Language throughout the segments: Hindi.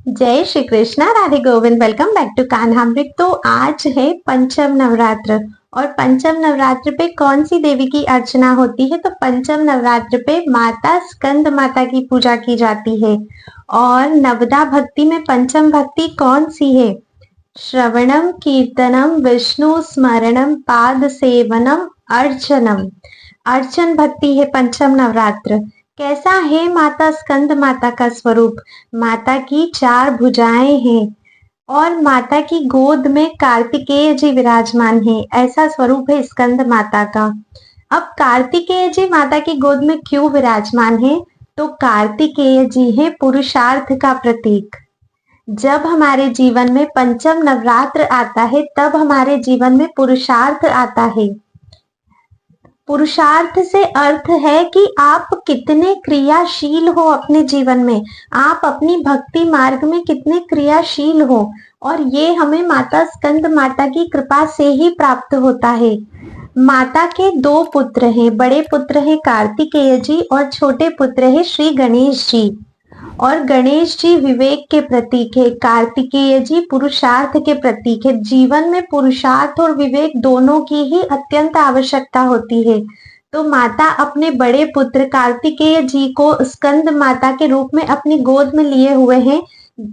जय Shri Krishna, Radhe Govind. Welcome back to Kanhamrit. तो आज है पंचम नवरात्र और पंचम नवरात्र पे कौन सी देवी की अर्चना होती है? तो पंचम नवरात्र पे माता स्कंद माता की पूजा की जाती है। और नवदा भक्ति में पंचम भक्ति कौन सी है? श्रवणम कीर्तनम विष्णु स्मरणम पाद सेवनम अर्चनम। अर्चन भक्ति है पंचम नवरात्र। कैसा है माता स्कंद माता का स्वरूप? माता की चार भुजाएं हैं और माता की गोद में कार्तिकेय जी विराजमान हैं। ऐसा स्वरूप है स्कंद माता का। अब कार्तिकेय जी माता की गोद में क्यों विराजमान है? तो कार्तिकेय जी हैं पुरुषार्थ का प्रतीक। जब हमारे जीवन में पंचम नवरात्र आता है तब हमारे जीवन में पुरुषार्थ आता है। पुरुषार्थ से अर्थ है कि आप कितने क्रियाशील हो अपने जीवन में, आप अपनी भक्ति मार्ग में कितने क्रियाशील हो। और ये हमें माता स्कंद माता की कृपा से ही प्राप्त होता है। माता के दो पुत्र हैं, बड़े पुत्र हैं कार्तिकेय जी और छोटे पुत्र हैं श्री गणेश जी। और गणेश जी विवेक के प्रतीक है, कार्तिकेय जी पुरुषार्थ के प्रतीक है। जीवन में पुरुषार्थ और विवेक दोनों की ही अत्यंत आवश्यकता होती है। तो माता अपने बड़े पुत्र कार्तिकेय जी को स्कंद माता के रूप में अपनी गोद में लिए हुए हैं।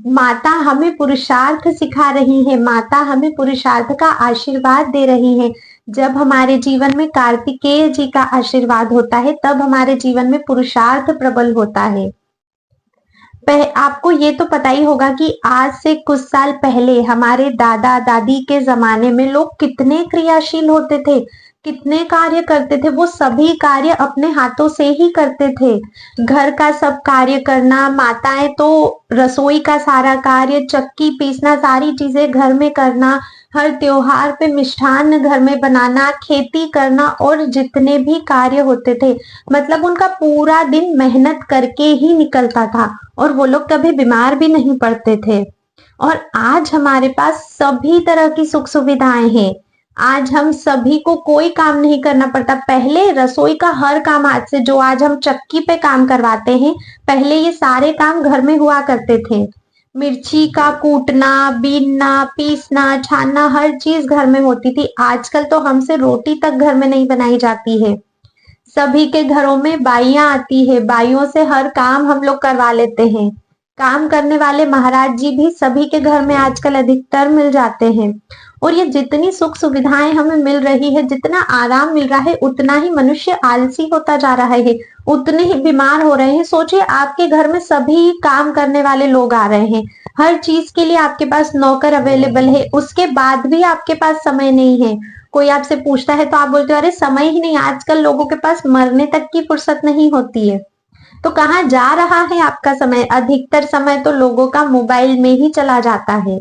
माता हमें पुरुषार्थ सिखा रही है, माता हमें पुरुषार्थ का आशीर्वाद दे रही है। जब हमारे जीवन में कार्तिकेय जी का आशीर्वाद होता है तब हमारे जीवन में पुरुषार्थ प्रबल होता है। आपको ये तो पता ही होगा कि आज से कुछ साल पहले हमारे दादा दादी के जमाने में लोग कितने क्रियाशील होते थे, कितने कार्य करते थे। वो सभी कार्य अपने हाथों से ही करते थे। घर का सब कार्य करना, माताएं तो रसोई का सारा कार्य, चक्की पीसना, सारी चीजें घर में करना, हर त्योहार पे मिष्ठान घर में बनाना, खेती करना और जितने भी कार्य होते थे, मतलब उनका पूरा दिन मेहनत करके ही निकलता था और वो लोग कभी बीमार भी नहीं पड़ते थे। और आज हमारे पास सभी तरह की सुख सुविधाएं हैं। आज हम सभी को कोई काम नहीं करना पड़ता। पहले रसोई का हर काम, आज से जो आज हम चक्की पे काम करवाते हैं, पहले ये सारे काम घर में हुआ करते थे। मिर्ची का कूटना, बीनना, पीसना, छानना, हर चीज घर में होती थी। आजकल तो हमसे रोटी तक घर में नहीं बनाई जाती है। सभी के घरों में बाइयां आती है, बाइयों से हर काम हम लोग करवा लेते हैं। काम करने वाले महाराज जी भी सभी के घर में आजकल अधिकतर मिल जाते हैं। और ये जितनी सुख सुविधाएं हमें मिल रही है, जितना आराम मिल रहा है, उतना ही मनुष्य आलसी होता जा रहा है, उतने ही बीमार हो रहे हैं। सोचिए, आपके घर में सभी काम करने वाले लोग आ रहे हैं, हर चीज के लिए आपके पास नौकर अवेलेबल है, उसके बाद भी आपके पास समय नहीं है। कोई आपसे पूछता है तो आप बोलते हो अरे समय ही नहीं। आजकल लोगों के पास मरने तक की फुर्सत नहीं होती है। तो कहाँ जा रहा है आपका समय? अधिकतर समय तो लोगों का मोबाइल में ही चला जाता है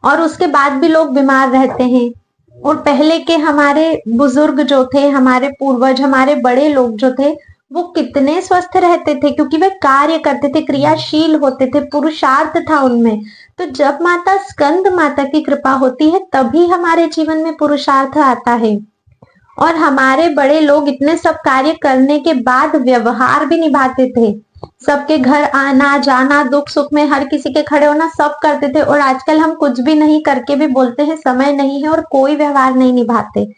और उसके बाद भी लोग बीमार रहते हैं। और पहले के हमारे बुजुर्ग जो थे, हमारे पूर्वज, हमारे बड़े लोग जो थे, वो कितने स्वस्थ रहते थे क्योंकि वे कार्य करते थे, क्रियाशील होते थे, पुरुषार्थ था उनमें। तो जब माता स्कंद माता की कृपा होती है तभी हमारे जीवन में पुरुषार्थ आता है। और हमारे बड़े लोग इतने सब कार्य करने के बाद व्यवहार भी निभाते थे। सबके घर आना जाना, दुख सुख में हर किसी के खड़े होना, सब करते थे। और आजकल हम कुछ भी नहीं करके भी बोलते हैं समय नहीं है और कोई व्यवहार नहीं निभाते,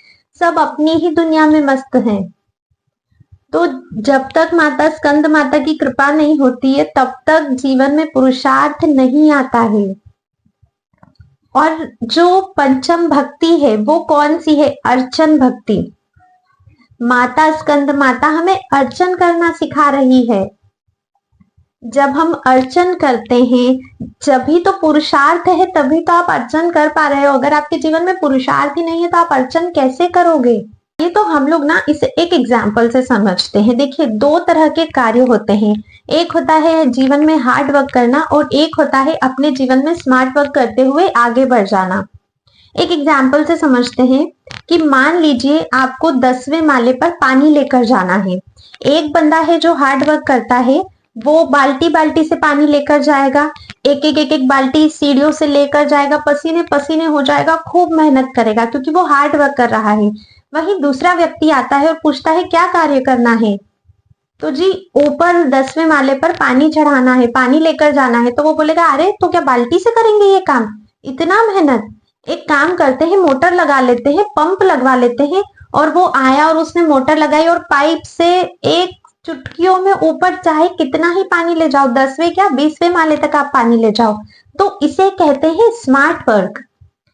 सब अपनी ही दुनिया में मस्त हैं। तो जब तक माता स्कंद माता की कृपा नहीं होती है तब तक जीवन में पुरुषार्थ नहीं आता है। और जो पंचम भक्ति है वो कौन सी है? अर्चन भक्ति। माता स्कंद माता हमें अर्चन करना सिखा रही है। जब हम अर्चन करते हैं, जब भी तो पुरुषार्थ है, तभी तो आप अर्चन कर पा रहे हो। अगर आपके जीवन में पुरुषार्थ ही नहीं है तो आप अर्चन कैसे करोगे? ये तो हम लोग ना इसे एक एग्जाम्पल से समझते हैं। देखिए, दो तरह के कार्य होते हैं। एक होता है जीवन में हार्ड वर्क करना और एक होता है अपने जीवन में स्मार्ट वर्क करते हुए आगे बढ़ जाना। एक एग्जाम्पल से समझते हैं कि मान लीजिए आपको 10वें माले पर पानी लेकर जाना है। एक बंदा है जो हार्ड वर्क करता है, वो बाल्टी बाल्टी से पानी लेकर जाएगा, एक एक बाल्टी सीढ़ियों से लेकर जाएगा, पसीने पसीने हो जाएगा, खूब मेहनत करेगा क्योंकि वो हार्ड वर्क कर रहा है। वहीं दूसरा व्यक्ति आता है और पूछता है क्या कार्य करना है? तो जी ऊपर 10वें माले पर पानी चढ़ाना है, पानी लेकर जाना है, तो वो बोलेगा अरे तो क्या बाल्टी से करेंगे ये काम, इतना मेहनत। एक काम करते हैं, मोटर लगा लेते हैं, पंप लगवा लेते हैं। और वो आया और उसने मोटर लगाई और पाइप से एक चुटकियों में ऊपर चाहे कितना ही पानी ले जाओ, 10वें क्या 20वें माले तक आप पानी ले जाओ। तो इसे कहते हैं स्मार्ट वर्क।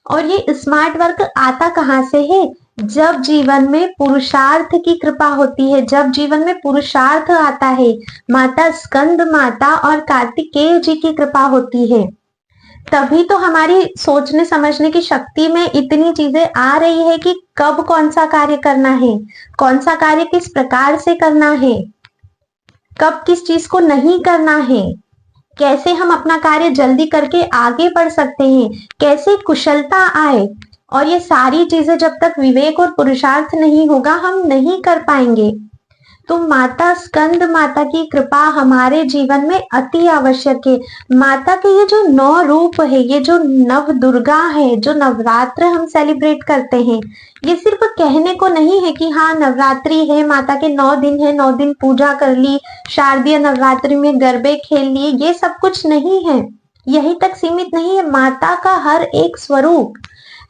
और ये स्मार्ट वर्क आता कहाँ से है? जब जीवन में पुरुषार्थ की कृपा होती है, जब जीवन में पुरुषार्थ आता है, माता स्कंद माता और कार्तिकेय जी की कृपा होती है, तभी तो हमारी सोचने समझने की शक्ति में इतनी चीजें आ रही है कि कब कौन सा कार्य करना है, कौन सा कार्य किस प्रकार से करना है, कब किस चीज को नहीं करना है, कैसे हम अपना कार्य जल्दी करके आगे बढ़ सकते हैं, कैसे कुशलता आए। और ये सारी चीजें जब तक विवेक और पुरुषार्थ नहीं होगा हम नहीं कर पाएंगे। तो माता स्कंद माता की कृपा हमारे जीवन में अति आवश्यक है। माता के ये जो 9 रूप है, ये जो नव दुर्गा है, जो नवरात्र हम सेलिब्रेट करते हैं, ये सिर्फ कहने को नहीं है कि हाँ नवरात्रि है, माता के 9 दिन है, 9 दिन पूजा कर ली, शारदीय नवरात्रि में गरबे खेल लिए, ये सब कुछ नहीं है, यही तक सीमित नहीं है। माता का हर एक स्वरूप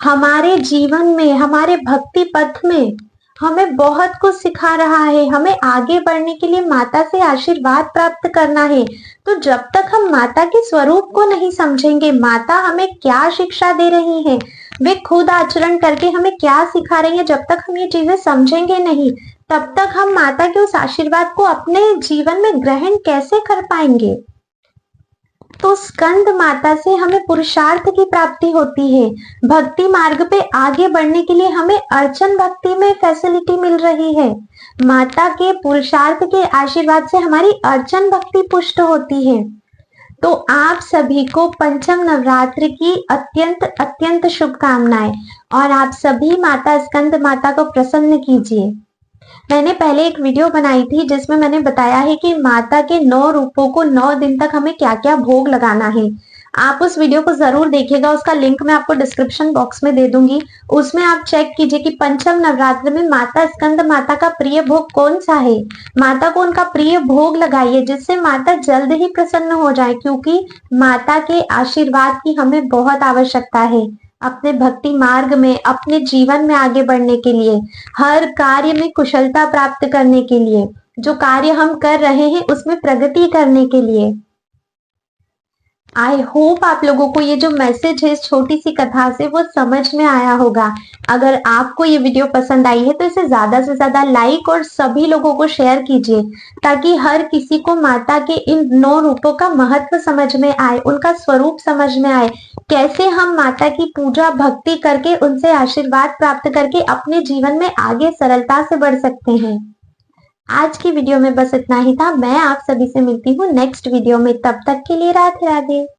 हमारे जीवन में, हमारे भक्ति पथ में हमें बहुत कुछ सिखा रहा है। हमें आगे बढ़ने के लिए माता से आशीर्वाद प्राप्त करना है। तो जब तक हम माता के स्वरूप को नहीं समझेंगे, माता हमें क्या शिक्षा दे रही है, वे खुद आचरण करके हमें क्या सिखा रही है, जब तक हम ये चीजें समझेंगे नहीं, तब तक हम माता के उस आशीर्वाद को अपने जीवन में ग्रहण कैसे कर पाएंगे। तो स्कंद माता से हमें पुरुषार्थ की प्राप्ति होती है। भक्ति मार्ग पे आगे बढ़ने के लिए हमें अर्चन भक्ति में फैसिलिटी मिल रही है। माता के पुरुषार्थ के आशीर्वाद से हमारी अर्चन भक्ति पुष्ट होती है। तो आप सभी को पंचम नवरात्र की अत्यंत अत्यंत शुभकामनाएं और आप सभी माता स्कंद माता को प्रसन्न कीजिए। मैंने पहले एक वीडियो बनाई थी जिसमें मैंने बताया है कि माता के 9 रूपों को 9 दिन तक हमें क्या क्या भोग लगाना है। आप उस वीडियो को जरूर देखिएगा, उसका लिंक मैं आपको डिस्क्रिप्शन बॉक्स में दे दूंगी। उसमें आप चेक कीजिए कि पंचम नवरात्र में माता स्कंद माता का प्रिय भोग कौन सा है, माता को उनका प्रिय भोग लगाइए जिससे माता जल्द ही प्रसन्न हो जाए, क्योंकि माता के आशीर्वाद की हमें बहुत आवश्यकता है अपने भक्ति मार्ग में, अपने जीवन में आगे बढ़ने के लिए, हर कार्य में कुशलता प्राप्त करने के लिए, जो कार्य हम कर रहे हैं उसमें प्रगति करने के लिए। आई होप आप लोगों को ये जो मैसेज है इस छोटी सी कथा से वो समझ में आया होगा। अगर आपको ये वीडियो पसंद आई है तो इसे ज्यादा से ज्यादा लाइक और सभी लोगों को शेयर कीजिए, ताकि हर किसी को माता के इन 9 रूपों का महत्व समझ में आए, उनका स्वरूप समझ में आए, कैसे हम माता की पूजा भक्ति करके उनसे आशीर्वाद प्राप्त करके अपने जीवन में आगे सरलता से बढ़ सकते हैं। आज की वीडियो में बस इतना ही था। मैं आप सभी से मिलती हूँ नेक्स्ट वीडियो में, तब तक के लिए राधे राधे।